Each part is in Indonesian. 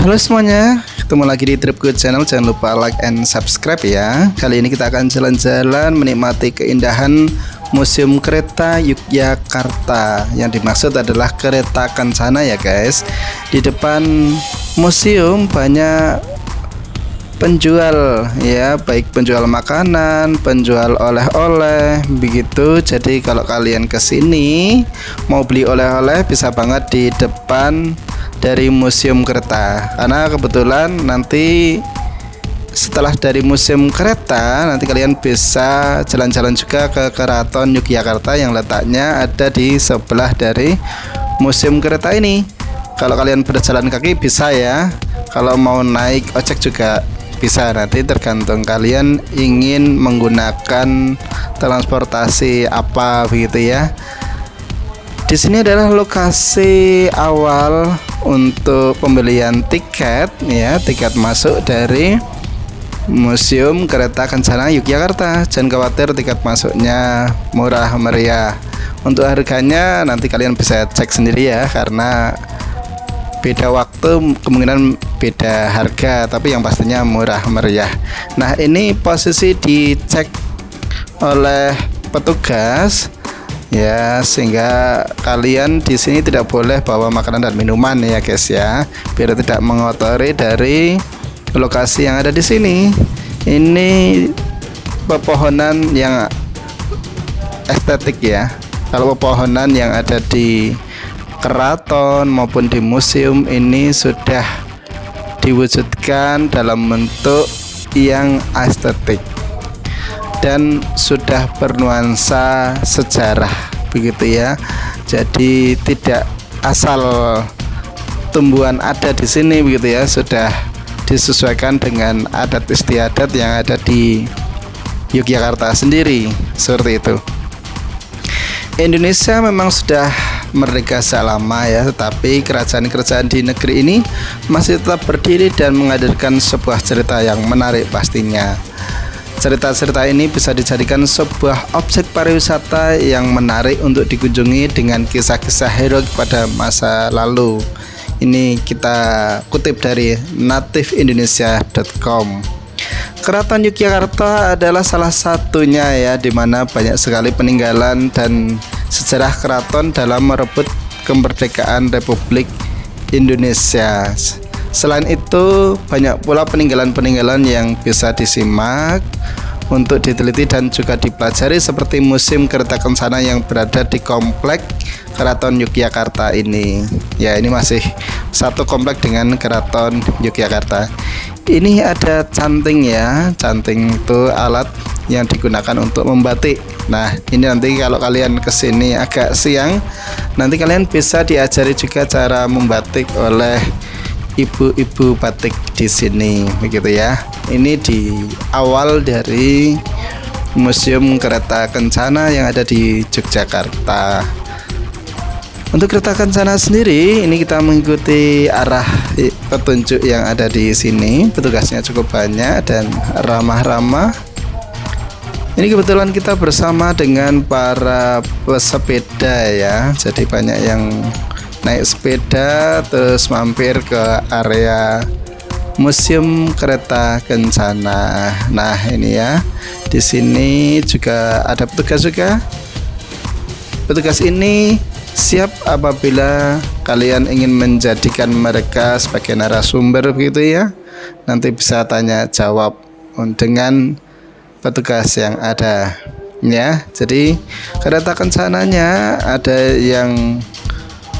Halo semuanya, ketemu lagi di Tripgood Channel. Jangan lupa like and subscribe ya. Kali ini kita akan jalan-jalan menikmati keindahan Museum Kereta Yogyakarta. Yang dimaksud adalah kereta kencana ya guys. Di depan museum banyak penjual ya, baik penjual makanan, penjual oleh-oleh begitu. Jadi kalau kalian kesini mau beli oleh-oleh bisa banget di depan dari Museum Kereta, karena kebetulan nanti setelah dari Museum Kereta nanti kalian bisa jalan-jalan juga ke Keraton Yogyakarta yang letaknya ada di sebelah dari Museum Kereta ini. Kalau kalian berjalan kaki bisa ya, kalau mau naik ojek juga bisa, nanti tergantung kalian ingin menggunakan transportasi apa begitu ya. Di sini adalah lokasi awal untuk pembelian tiket ya, tiket masuk dari Museum Kereta Kencana Yogyakarta. Jangan khawatir, tiket masuknya murah meriah. Untuk harganya nanti kalian bisa cek sendiri ya, karena beda waktu kemungkinan beda harga, tapi yang pastinya murah meriah. Nah, ini posisi dicek oleh petugas ya, sehingga kalian di sini tidak boleh bawa makanan dan minuman ya guys ya, biar tidak mengotori dari lokasi yang ada di sini. Ini pepohonan yang estetik ya. Kalau pepohonan yang ada di keraton maupun di museum ini sudah diwujudkan dalam bentuk yang estetik dan sudah bernuansa sejarah begitu ya. Jadi tidak asal tumbuhan ada di sini begitu ya, sudah disesuaikan dengan adat istiadat yang ada di Yogyakarta sendiri, seperti itu. Indonesia memang sudah merdeka sejak lama ya, tetapi kerajaan-kerajaan di negeri ini masih tetap berdiri dan menghadirkan sebuah cerita yang menarik pastinya. Cerita-cerita ini bisa dijadikan sebuah objek pariwisata yang menarik untuk dikunjungi dengan kisah-kisah heroik pada masa lalu. Ini kita kutip dari nativeindonesia.com. Keraton Yogyakarta adalah salah satunya ya, di mana banyak sekali peninggalan dan sejarah keraton dalam merebut kemerdekaan Republik Indonesia. Selain itu, banyak pula peninggalan-peninggalan yang bisa disimak untuk diteliti dan juga dipelajari, seperti Museum Kereta Kencana yang berada di komplek Keraton Yogyakarta ini. Ya, ini masih satu komplek dengan Keraton Yogyakarta. Ini ada canting ya. Canting itu alat yang digunakan untuk membatik. Nah, ini nanti kalau kalian kesini agak siang, nanti kalian bisa diajari juga cara membatik oleh ibu-ibu batik di sini begitu ya. Ini di awal dari Museum Kereta Kencana yang ada di Yogyakarta. Untuk kereta kencana sendiri, ini kita mengikuti arah petunjuk yang ada di sini. Petugasnya cukup banyak dan ramah-ramah. Ini kebetulan kita bersama dengan para pesepeda ya. Jadi banyak yang naik sepeda terus mampir ke area Museum Kereta Kencana. Nah, ini ya. Di sini juga ada petugas juga. Petugas ini siap apabila kalian ingin menjadikan mereka sebagai narasumber begitu ya. Nanti bisa tanya jawab dengan petugas yang ada ya. Jadi kereta kencananya ada yang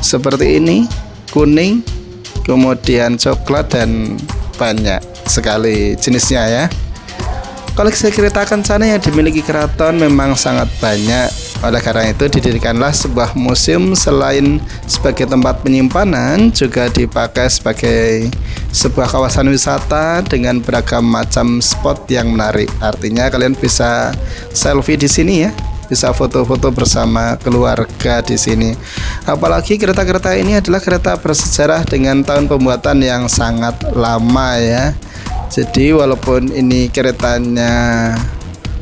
seperti ini, kuning, kemudian coklat, dan banyak sekali jenisnya ya. Koleksi kereta kencana yang dimiliki keraton memang sangat banyak. Oleh karena itu didirikanlah sebuah museum. Selain sebagai tempat penyimpanan, juga dipakai sebagai sebuah kawasan wisata dengan beragam macam spot yang menarik. Artinya kalian bisa selfie di sini ya, bisa foto-foto bersama keluarga di sini. Apalagi kereta-kereta ini adalah kereta bersejarah dengan tahun pembuatan yang sangat lama ya. Jadi walaupun ini keretanya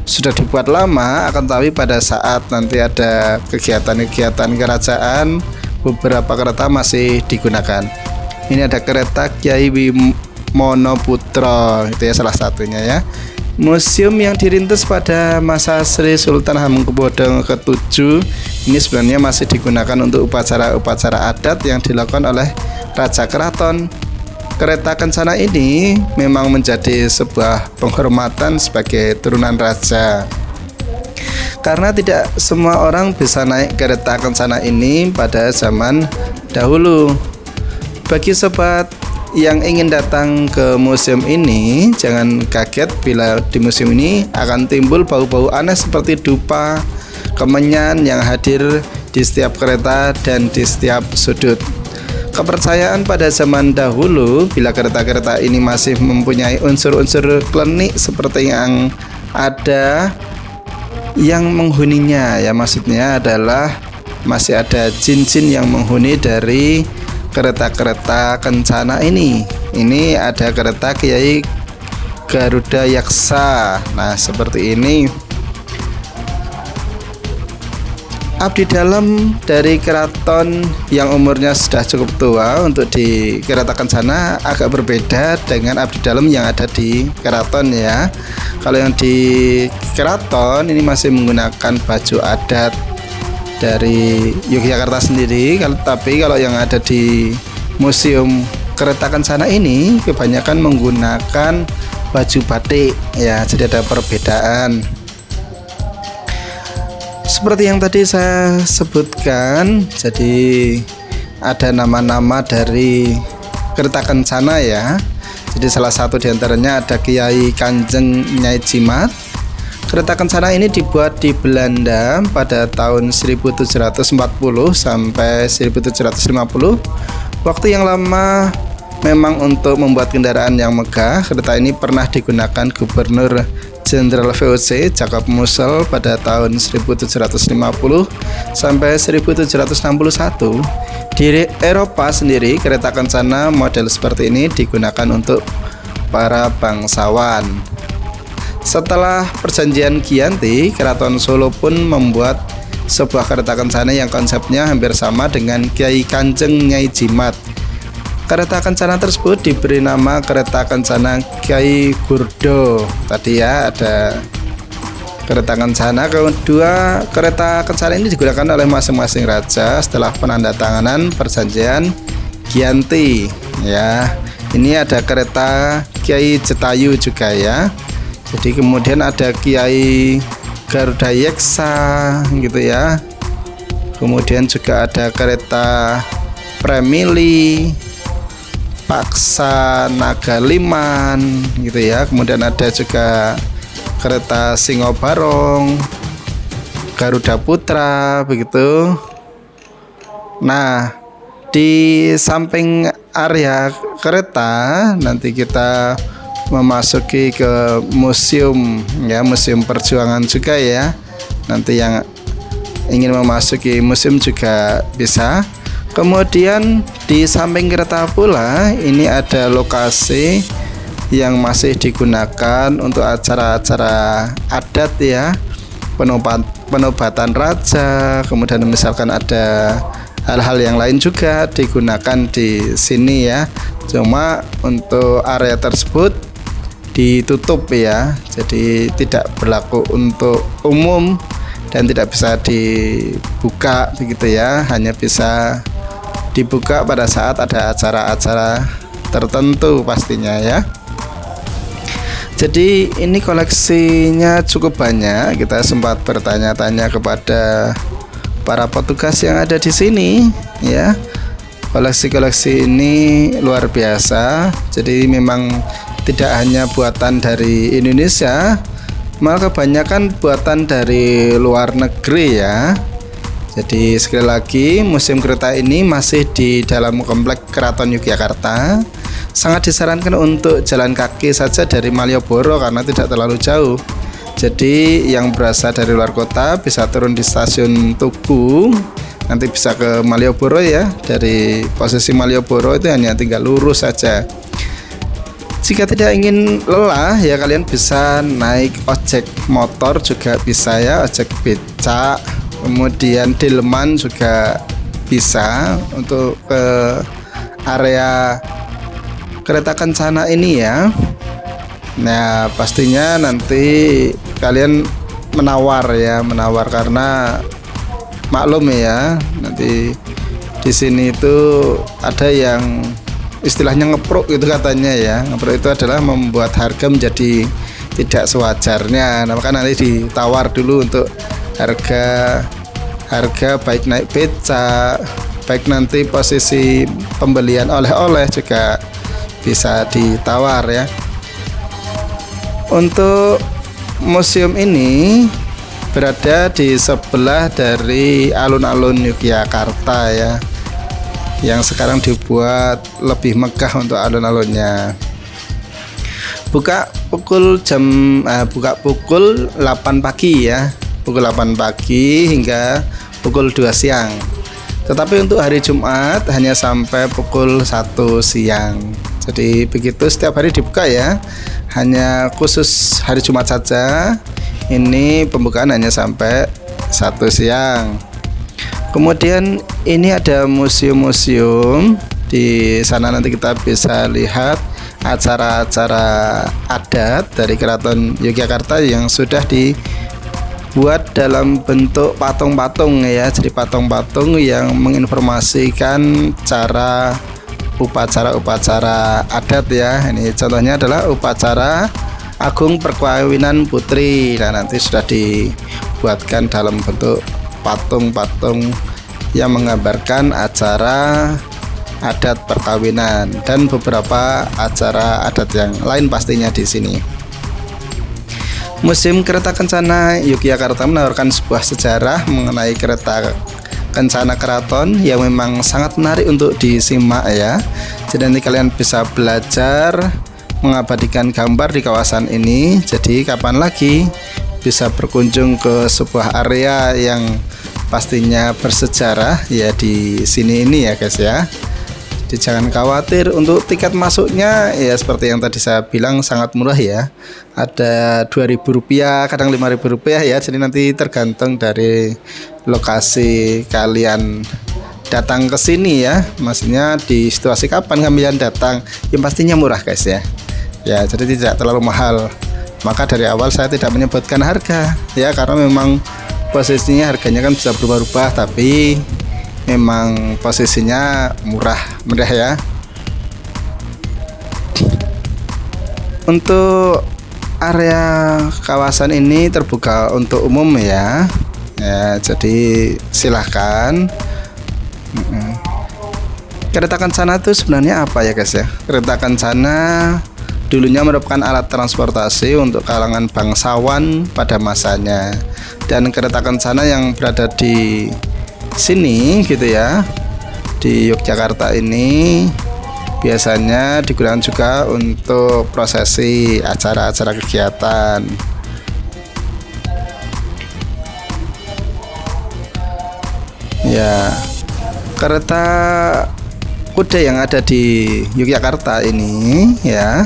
sudah dibuat lama, akan tapi pada saat nanti ada kegiatan-kegiatan kerajaan, beberapa kereta masih digunakan. Ini ada kereta Kyai Wimonoputra, itu ya salah satunya ya. Museum yang dirintis pada masa Sri Sultan Hamengkubuwono ke-7 ini sebenarnya masih digunakan untuk upacara-upacara adat yang dilakukan oleh Raja Keraton. Kereta kencana ini memang menjadi sebuah penghormatan sebagai turunan raja, karena tidak semua orang bisa naik kereta kencana ini pada zaman dahulu. Bagi sobat yang ingin datang ke museum ini, jangan kaget bila di museum ini akan timbul bau-bau aneh seperti dupa, kemenyan yang hadir di setiap kereta dan di setiap sudut. Kepercayaan pada zaman dahulu, bila kereta-kereta ini masih mempunyai unsur-unsur klinik seperti yang ada yang menghuninya, ya maksudnya adalah masih ada jin-jin yang menghuni dari kereta-kereta kencana ini. Ini ada kereta Kyai Garuda Yaksa. Nah, seperti ini. Abdi dalam dari keraton yang umurnya sudah cukup tua untuk di kereta kencana agak berbeda dengan abdi dalam yang ada di keraton ya. Kalau yang di keraton ini masih menggunakan baju adat dari Yogyakarta sendiri, tapi kalau yang ada di museum kereta kencana ini kebanyakan menggunakan baju batik ya, jadi ada perbedaan. Seperti yang tadi saya sebutkan, jadi ada nama-nama dari kereta kencana ya. Jadi salah satu diantaranya ada Kiai Kanjeng Nyai Jimat. Kereta kencana ini dibuat di Belanda pada tahun 1740 sampai 1750. Waktu yang lama memang untuk membuat kendaraan yang megah. Kereta ini pernah digunakan Gubernur Jenderal VOC Jacob Mussel pada tahun 1750 sampai 1761. Di Eropa sendiri, kereta kencana model seperti ini digunakan untuk para bangsawan. Setelah perjanjian Giyanti, Keraton Solo pun membuat sebuah kereta kencana yang konsepnya hampir sama dengan Kiai Kanjeng Nyai Jimat. Kereta kencana tersebut diberi nama kereta kencana Kyai Gurdo. Tadi ya ada kereta kencana. Kedua, kereta kencana ini digunakan oleh masing-masing raja setelah penandatanganan perjanjian Giyanti. Ya, ini ada kereta Kiai Jetayu juga ya. Jadi kemudian ada Kiai Garuda Yaksa gitu ya. Kemudian juga ada kereta Premili, Paksa Nagaliman gitu ya. Kemudian ada juga kereta Singobarong, Garuda Putra begitu. Nah, di samping area kereta nanti kita memasuki ke museum ya, museum perjuangan juga ya. Nanti yang ingin memasuki museum juga bisa. Kemudian di samping kereta pula ini ada lokasi yang masih digunakan untuk acara-acara adat ya, penobatan raja. Kemudian misalkan ada hal-hal yang lain juga digunakan di sini ya. Cuma untuk area tersebut ditutup ya, jadi tidak berlaku untuk umum dan tidak bisa dibuka begitu ya, hanya bisa dibuka pada saat ada acara-acara tertentu pastinya ya. Jadi ini koleksinya cukup banyak. Kita sempat bertanya-tanya kepada para petugas yang ada di sini ya. Koleksi-koleksi ini luar biasa. Jadi memang tidak hanya buatan dari Indonesia, malah kebanyakan buatan dari luar negeri ya. Jadi sekali lagi, museum kereta ini masih di dalam komplek Keraton Yogyakarta. Sangat disarankan untuk jalan kaki saja dari Malioboro karena tidak terlalu jauh. Jadi yang berasal dari luar kota bisa turun di stasiun Tugu, nanti bisa ke Malioboro ya. Dari posisi Malioboro itu hanya tinggal lurus saja. Jika tidak ingin lelah ya, kalian bisa naik ojek motor juga bisa ya, ojek becak. Kemudian delman juga bisa untuk ke area kereta kencana ini ya. Nah, pastinya nanti kalian menawar karena maklum ya, nanti di sini itu ada yang istilahnya ngeprok gitu katanya ya. Ngeprok itu adalah membuat harga menjadi tidak sewajarnya. Nah, maka nanti ditawar dulu untuk harga baik naik beca, baik nanti posisi pembelian oleh-oleh juga bisa ditawar ya. Untuk museum ini berada di sebelah dari alun-alun Yogyakarta ya, yang sekarang dibuat lebih megah untuk alun-alunnya. Buka pukul 8 pagi ya, pukul 8 pagi hingga pukul 2 siang. Tetapi untuk hari Jumat hanya sampai pukul 1 siang. Jadi begitu setiap hari dibuka ya. Hanya khusus hari Jumat saja. Ini pembukaan hanya sampai 1 siang. Kemudian ini ada museum-museum. Di sana nanti kita bisa lihat acara-acara adat dari Keraton Yogyakarta yang sudah dibuat dalam bentuk patung-patung ya. Jadi patung-patung yang menginformasikan cara upacara-upacara adat ya. Ini contohnya adalah upacara Agung Perkawinan Putri. Nah, nanti sudah dibuatkan dalam bentuk patung-patung yang menggambarkan acara adat perkawinan dan beberapa acara adat yang lain pastinya di sini. Museum Kereta Kencana Yogyakarta menawarkan sebuah sejarah mengenai kereta kencana keraton yang memang sangat menarik untuk disimak ya. Jadi nanti kalian bisa belajar mengabadikan gambar di kawasan ini. Jadi kapan lagi bisa berkunjung ke sebuah area yang pastinya bersejarah ya di sini ini ya guys ya. Jadi jangan khawatir untuk tiket masuknya ya, seperti yang tadi saya bilang sangat murah ya. Ada Rp2.000, kadang Rp5.000 ya. Jadi nanti tergantung dari lokasi kalian datang ke sini ya. Maksudnya di situasi kapan kalian datang, yang pastinya murah guys ya. Ya, jadi tidak terlalu mahal. Maka dari awal saya tidak menyebutkan harga ya, karena memang posisinya harganya kan bisa berubah-ubah, tapi memang posisinya murah ya. Untuk area kawasan ini terbuka untuk umum ya. Ya, jadi silahkan. Kereta kencana itu sebenarnya apa ya guys ya? Kereta kencana dulunya merupakan alat transportasi untuk kalangan bangsawan pada masanya. Dan kereta kencana yang berada di sini gitu ya, di Yogyakarta ini biasanya digunakan juga untuk prosesi acara-acara kegiatan. Ya, kereta kuda yang ada di Yogyakarta ini ya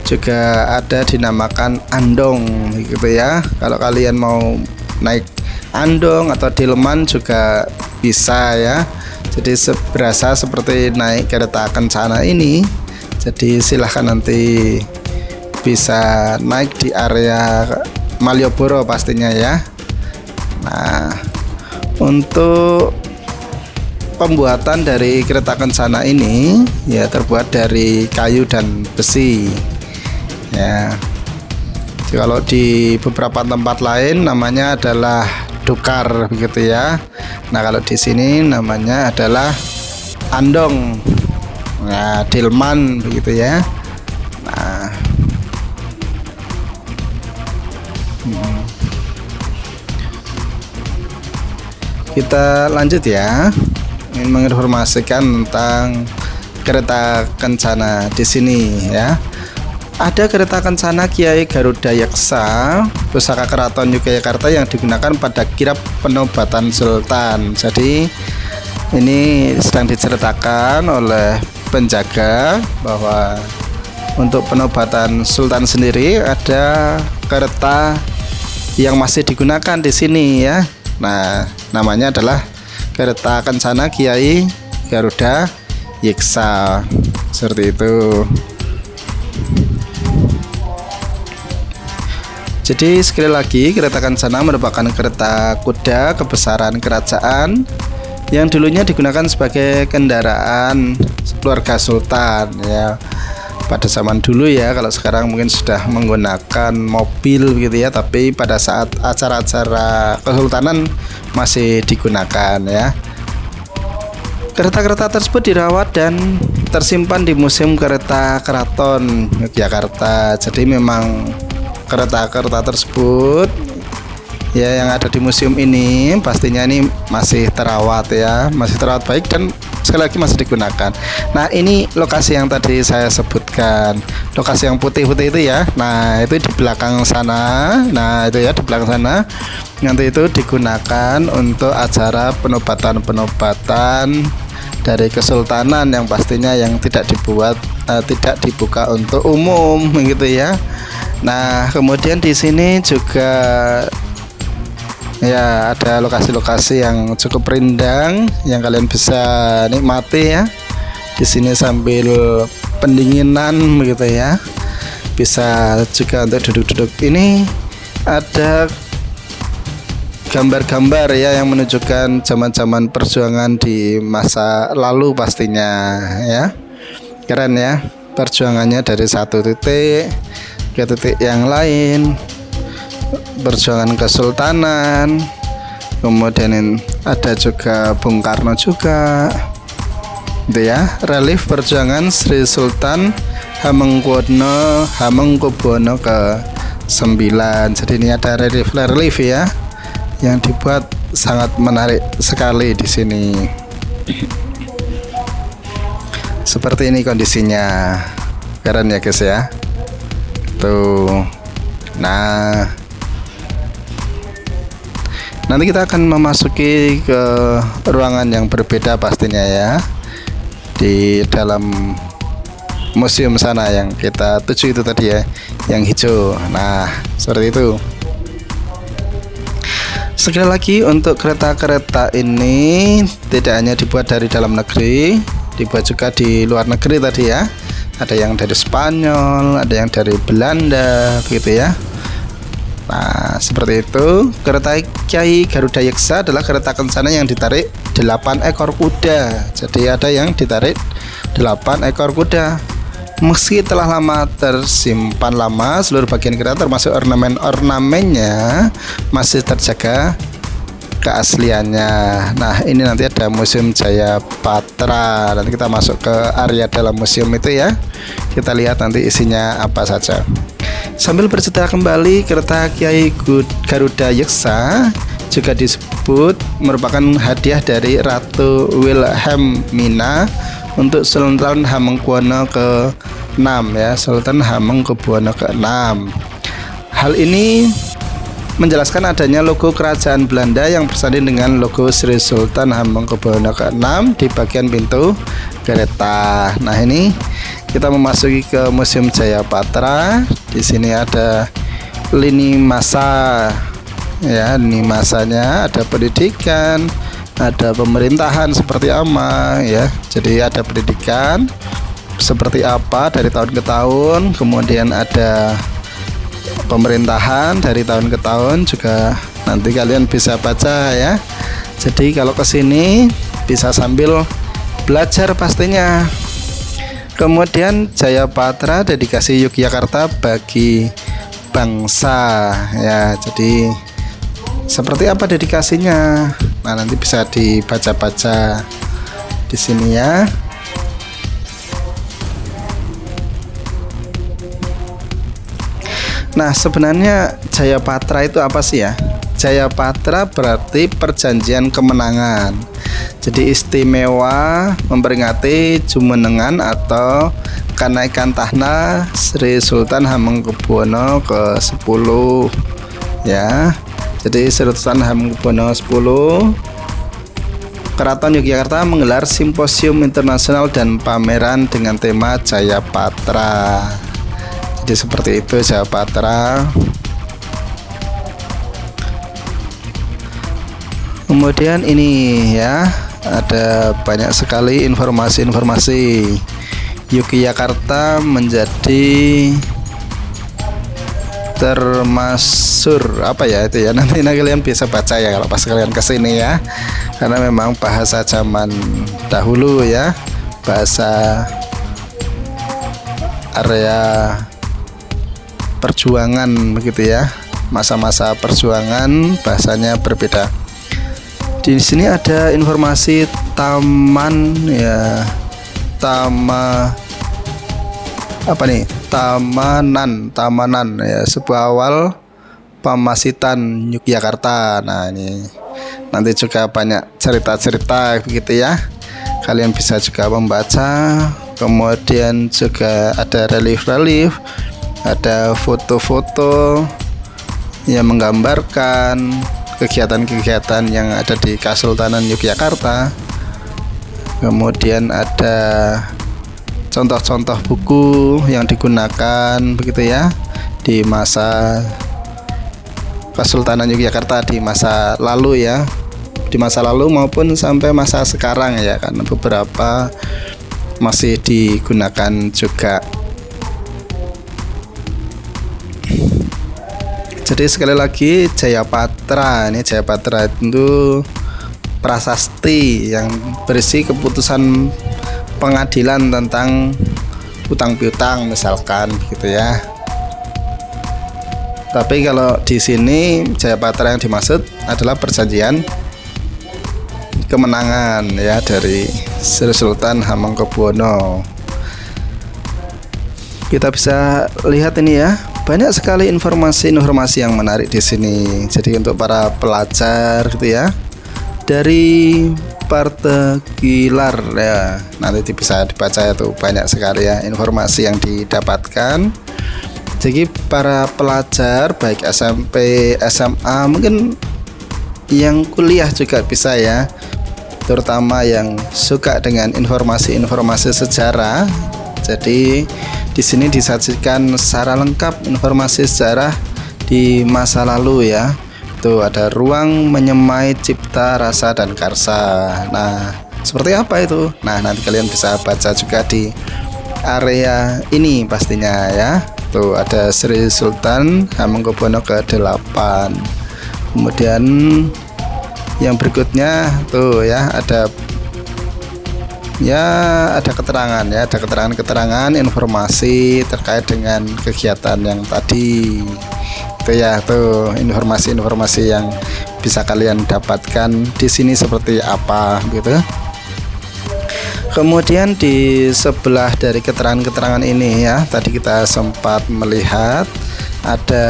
juga ada dinamakan andong gitu ya. Kalau kalian mau naik andong atau delman juga bisa ya. Jadi berasa seperti naik kereta kencana ini. Jadi silahkan nanti bisa naik di area Malioboro pastinya ya. Nah, untuk pembuatan dari kereta kencana ini ya terbuat dari kayu dan besi ya. Jadi kalau di beberapa tempat lain namanya adalah dokar begitu ya. Nah, kalau di sini namanya adalah andong. Nah, delman begitu ya. Nah, kita lanjut ya. Ingin menginformasikan tentang kereta kencana di sini ya. Ada kereta kencana Kiai Garuda Yaksa Pusaka Keraton Yogyakarta yang digunakan pada kirap penobatan Sultan. Jadi ini sedang diceritakan oleh penjaga bahwa untuk penobatan Sultan sendiri ada kereta yang masih digunakan di sini ya. Nah, namanya adalah kereta kencana Kiai Garuda Yeksa, seperti itu. Jadi sekali lagi, kereta kencana merupakan kereta kuda kebesaran kerajaan yang dulunya digunakan sebagai kendaraan keluarga sultan ya. Pada zaman dulu ya, kalau sekarang mungkin sudah menggunakan mobil gitu ya, tapi pada saat acara-acara kesultanan masih digunakan ya. Kereta-kereta tersebut dirawat dan tersimpan di Museum Kereta Keraton Yogyakarta. Jadi memang kereta-kereta tersebut ya yang ada di museum ini pastinya ini masih terawat ya, masih terawat baik dan sekali lagi masih digunakan. Nah, ini lokasi yang tadi saya sebutkan, lokasi yang putih-putih itu ya. Nah, itu di belakang sana. Nah, itu ya di belakang sana. Nanti itu digunakan untuk acara penobatan-penobatan dari kesultanan yang pastinya yang tidak dibuka untuk umum gitu ya. Nah, kemudian di sini juga ya ada lokasi-lokasi yang cukup rindang yang kalian bisa nikmati ya. Di sini sambil pendinginan begitu ya. Bisa juga untuk duduk-duduk. Ini ada gambar-gambar ya yang menunjukkan zaman-zaman perjuangan di masa lalu pastinya ya. Keren ya, perjuangannya dari satu titik ke titik yang lain, perjuangan kesultanan. Kemudian ada juga Bung Karno juga itu ya, relief perjuangan Sri Sultan Hamengkubuwono ke-9. Jadi ini ada relief ya yang dibuat sangat menarik sekali di sini. Seperti ini kondisinya, keren ya guys ya. Tuh. Nah, nanti kita akan memasuki ke ruangan yang berbeda pastinya ya, di dalam museum sana yang kita tuju itu tadi ya, yang hijau. Nah, seperti itu. Sekali lagi, untuk kereta-kereta ini tidak hanya dibuat dari dalam negeri, dibuat juga di luar negeri tadi ya. Ada yang dari Spanyol, ada yang dari Belanda begitu ya. Nah, seperti itu. Kereta Kyai Garuda Yeksa adalah kereta kencana yang ditarik 8 ekor kuda. Jadi ada yang ditarik 8 ekor kuda. Meski telah lama tersimpan lama, seluruh bagian kereta termasuk ornamen-ornamennya masih terjaga keasliannya. Nah, ini nanti ada Museum Jaya Patra. Nanti kita masuk ke area dalam museum itu ya. Kita lihat nanti isinya apa saja. Sambil bercerita kembali, kereta Kyai Garuda Yeksa juga disebut merupakan hadiah dari Ratu Wilhelmina untuk Sultan Hamengkubuwono ke-6 ya, Sultan Hamengkubuwono ke-6. Hal ini menjelaskan adanya logo kerajaan Belanda yang bersanding dengan logo Sri Sultan Hamengkubuwono ke-6 di bagian pintu kereta. Nah, ini kita memasuki ke Museum Jaya Patra. Di sini ada lini masa ya, lini masanya, ada pendidikan, ada pemerintahan seperti apa ya. Jadi ada pendidikan seperti apa dari tahun ke tahun, kemudian ada pemerintahan dari tahun ke tahun juga nanti kalian bisa baca ya. Jadi kalau ke sini bisa sambil belajar pastinya. Kemudian Jaya Patra dedikasi Yogyakarta bagi bangsa ya. Jadi seperti apa dedikasinya? Nah, nanti bisa dibaca-baca di sini ya. Nah, sebenarnya Jaya Patra itu apa sih ya? Jaya Patra berarti perjanjian kemenangan. Jadi istimewa memperingati jumenengan atau kenaikan tahta Sri Sultan Hamengkubuwono ke-10 ya. Jadi Sri Sultan Hamengkubuwono 10, Keraton Yogyakarta menggelar simposium internasional dan pameran dengan tema Jaya Patra. Jadi seperti itu Jaya Patra. Kemudian ini ya, ada banyak sekali informasi-informasi. Yogyakarta menjadi termasuk apa ya itu ya, nanti kalian bisa baca ya kalau pas kalian kesini ya, karena memang bahasa zaman dahulu ya, bahasa area perjuangan begitu ya, masa-masa perjuangan bahasanya berbeda. Di sini ada informasi taman ya, tamanan ya, sebuah awal pamasitan Yogyakarta. Nah ini nanti juga banyak cerita-cerita begitu ya, kalian bisa juga membaca. Kemudian juga ada relief-relief, ada foto-foto yang menggambarkan kegiatan-kegiatan yang ada di Kesultanan Yogyakarta. Kemudian ada contoh-contoh buku yang digunakan begitu ya di masa Kesultanan Yogyakarta di masa lalu ya, di masa lalu maupun sampai masa sekarang ya, karena beberapa masih digunakan juga. Jadi sekali lagi Jayapatra, ini Jayapatra itu prasasti yang berisi keputusan pengadilan tentang utang piutang misalkan gitu ya. Tapi kalau di sini Jayapatra yang dimaksud adalah perjanjian kemenangan ya dari Sri Sultan Hamengkubuwono. Kita bisa lihat ini ya, banyak sekali informasi-informasi yang menarik di sini. Jadi untuk para pelajar gitu ya, dari partikular ya, nanti bisa dibaca ya, tuh banyak sekali ya informasi yang didapatkan. Jadi para pelajar baik SMP, SMA, mungkin yang kuliah juga bisa ya, terutama yang suka dengan informasi-informasi sejarah. Jadi di sini disajikan secara lengkap informasi sejarah di masa lalu ya. Tuh ada ruang menyemai cipta rasa dan karsa. Nah, seperti apa itu? Nah, nanti kalian bisa baca juga di area ini pastinya ya. Tuh ada Sri Sultan Hamengkubuwono ke-8. Kemudian yang berikutnya tuh ya, ada keterangan ya, ada keterangan informasi terkait dengan kegiatan yang tadi itu ya, tuh informasi-informasi yang bisa kalian dapatkan di sini seperti apa gitu. Kemudian di sebelah dari keterangan-keterangan ini ya, tadi kita sempat melihat ada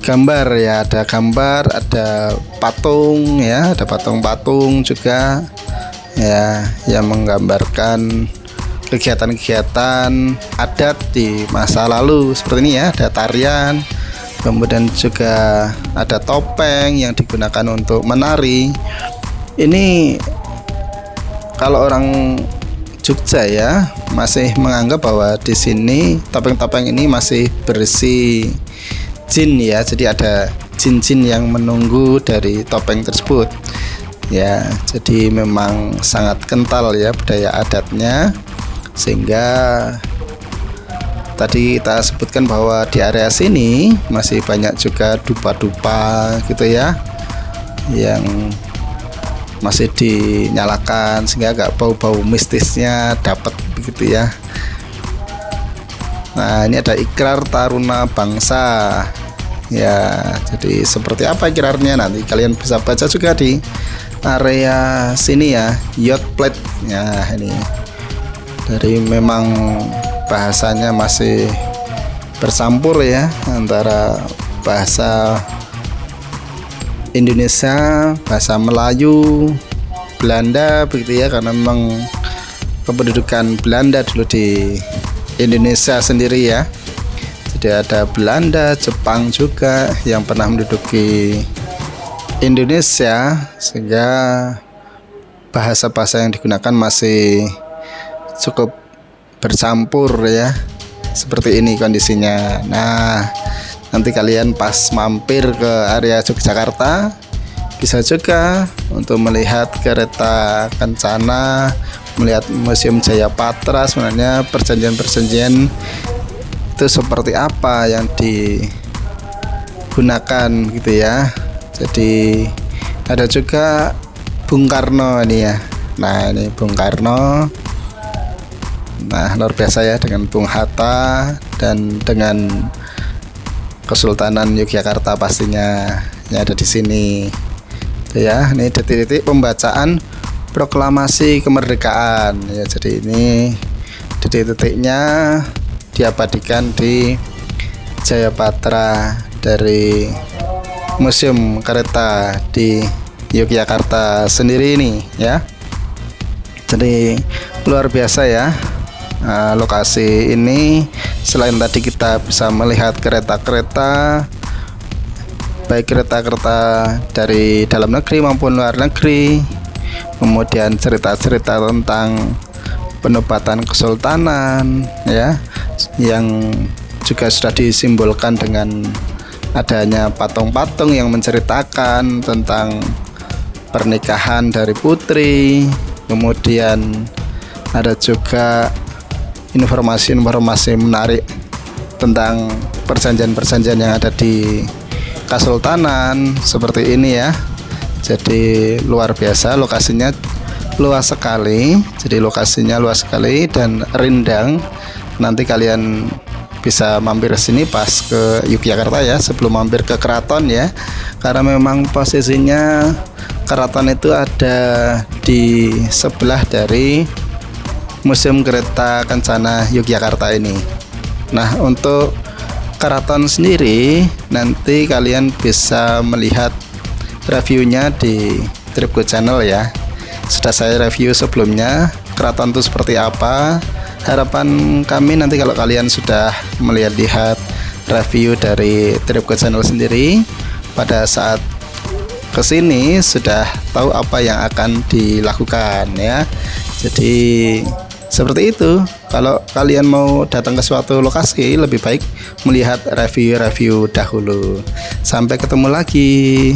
gambar ya, ada gambar, ada patung ya, ada patung-patung juga ya yang menggambarkan kegiatan-kegiatan adat di masa lalu seperti ini ya. Ada tarian, kemudian juga ada topeng yang digunakan untuk menari. Ini kalau orang Jogja ya masih menganggap bahwa di sini topeng-topeng ini masih berisi jin ya, jadi ada jin-jin yang menunggu dari topeng tersebut ya. Jadi memang sangat kental ya budaya adatnya, sehingga tadi kita sebutkan bahwa di area sini masih banyak juga dupa-dupa gitu ya, yang masih dinyalakan sehingga agak bau-bau mistisnya dapat begitu ya. Nah, ini ada ikrar taruna bangsa ya. Jadi seperti apa ikrarnya nanti kalian bisa baca juga di area sini ya, yacht plate ya. Ini dari memang bahasanya masih bercampur ya antara bahasa Indonesia, bahasa Melayu, Belanda begitu ya, karena memang kependudukan Belanda dulu di Indonesia sendiri ya. Jadi ada Belanda, Jepang juga yang pernah menduduki Indonesia, sehingga bahasa-bahasa yang digunakan masih cukup bercampur ya. Seperti ini kondisinya. Nah, nanti kalian pas mampir ke area Yogyakarta Bisa juga untuk melihat kereta kencana, melihat Museum Jaya Patra, sebenarnya perjanjian-perjanjian itu seperti apa yang digunakan gitu ya. Jadi ada juga Bung Karno ini ya. Nah ini Bung Karno. Nah luar biasa ya, dengan Bung Hatta dan dengan Kesultanan Yogyakarta pastinya yang ada di sini. Tuh ya, ini detik-detik pembacaan proklamasi kemerdekaan ya. Jadi ini detik-detiknya diabadikan di Jaya Patra dari Museum Kereta di Yogyakarta sendiri ini ya. Jadi luar biasa ya. Nah, lokasi ini selain tadi kita bisa melihat kereta-kereta, baik kereta-kereta dari dalam negeri maupun luar negeri, kemudian cerita-cerita tentang penobatan kesultanan ya, yang juga sudah disimbolkan dengan adanya patung-patung yang menceritakan tentang pernikahan dari putri. Kemudian ada juga informasi-informasi menarik tentang perjanjian-perjanjian yang ada di Kesultanan seperti ini ya. Jadi luar biasa, lokasinya luas sekali. Jadi lokasinya luas sekali dan rindang. Nanti kalian bisa mampir sini pas ke Yogyakarta ya, sebelum mampir ke keraton ya. Karena memang posisinya keraton itu ada di sebelah dari Museum Kereta Kencana Yogyakarta ini. Nah untuk keraton sendiri nanti kalian bisa melihat reviewnya di Tripgo Channel ya. Sudah saya review sebelumnya keraton itu seperti apa. Harapan kami nanti kalau kalian sudah melihat review dari Tripgo Channel sendiri, pada saat kesini sudah tahu apa yang akan dilakukan ya. Jadi seperti itu. Kalau kalian mau datang ke suatu lokasi, lebih baik melihat review-review dahulu. Sampai ketemu lagi.